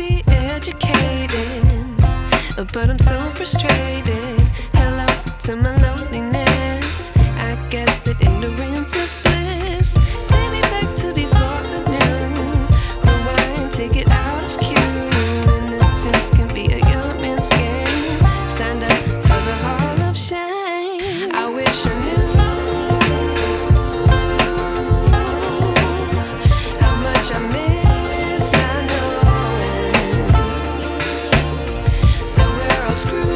be educated, but I'm so frustrated. Hello to my loneliness. I guess that ignorance is bliss. Take me back to before I knew. Rewind, take it out of cue. Innocence can be a young man's game. Signed up for the hall of shame. I wish I knew how much I miss not knowing that we're all screwed.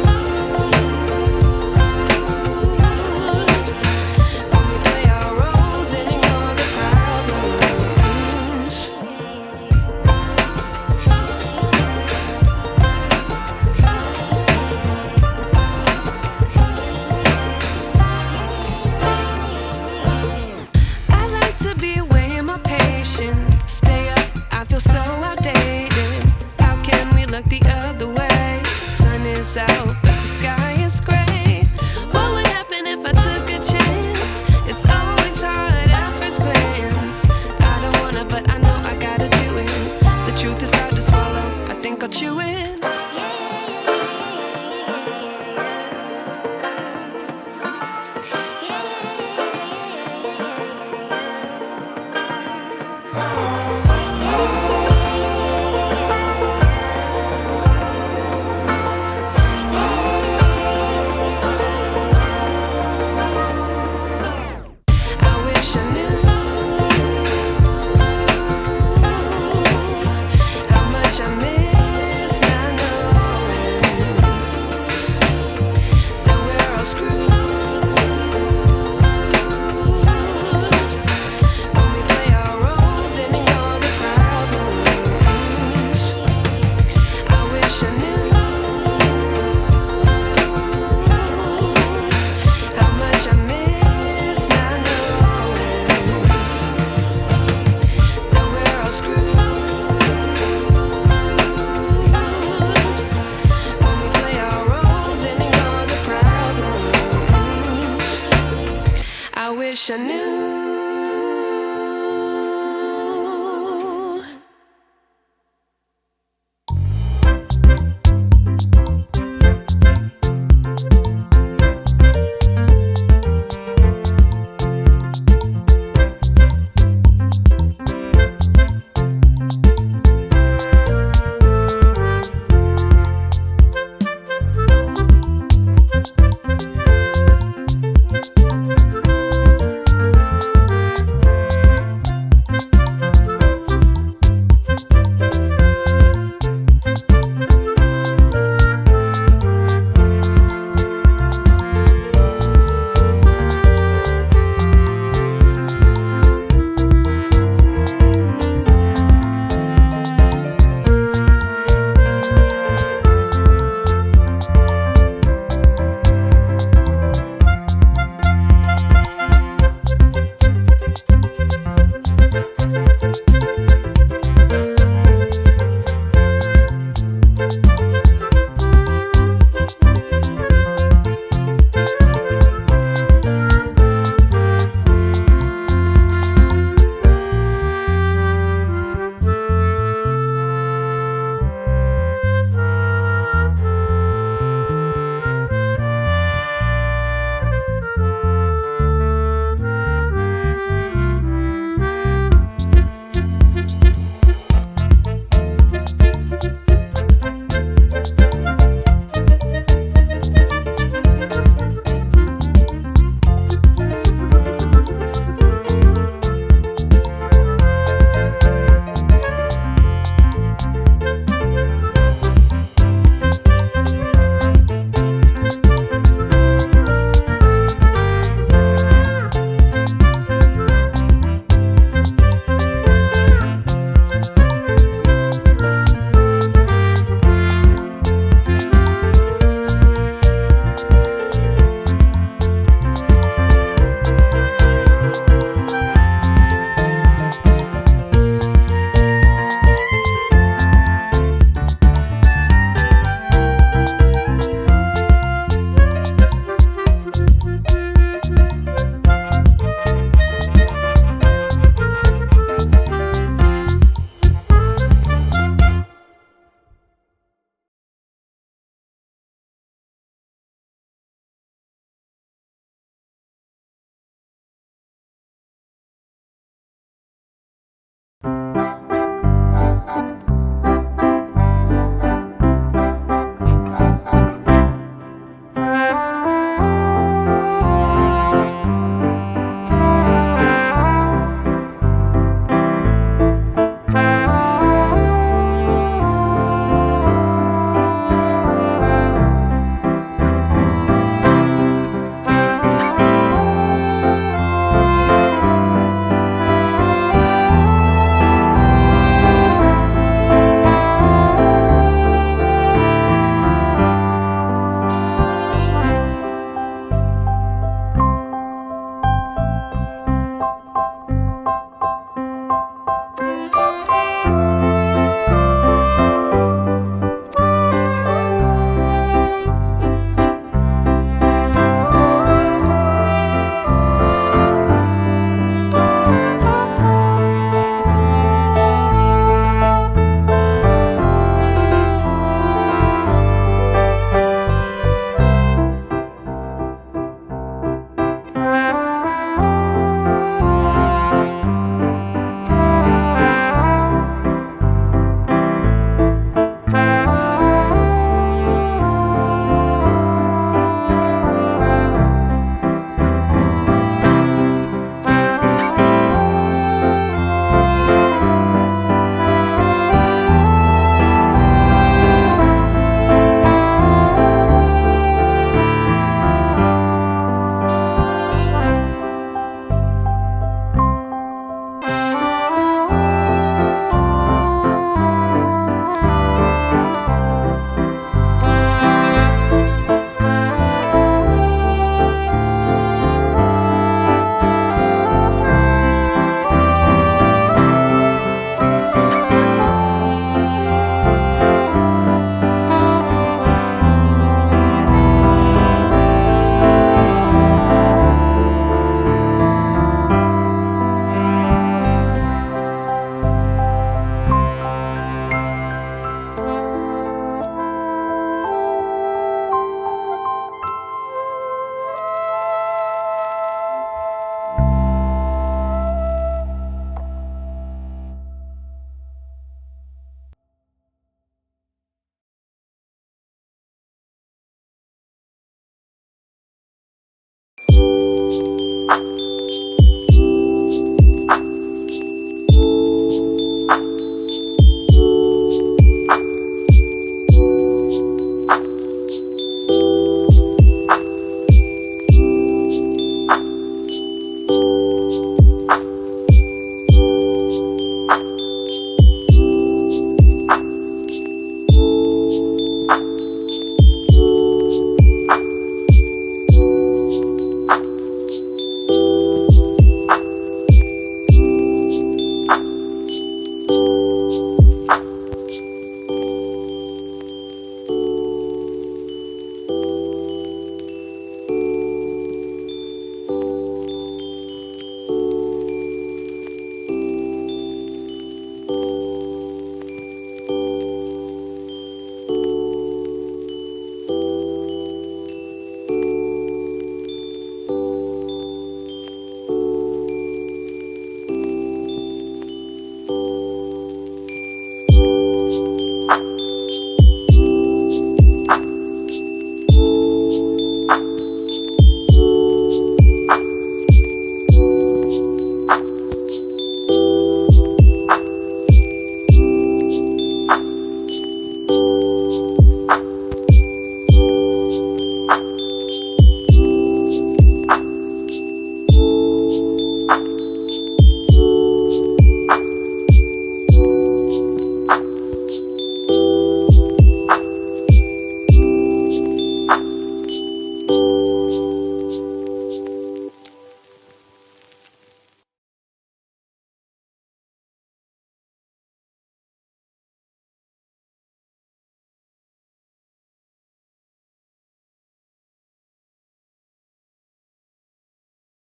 Stay up, I feel so outdated. How can we look the other way? Sun is out, but the sky is gray. What would happen if I took a chance? It's always hard at first glance. I don't wanna, but I know I gotta do it. The truth is hard to swallow, I think I'll chew it.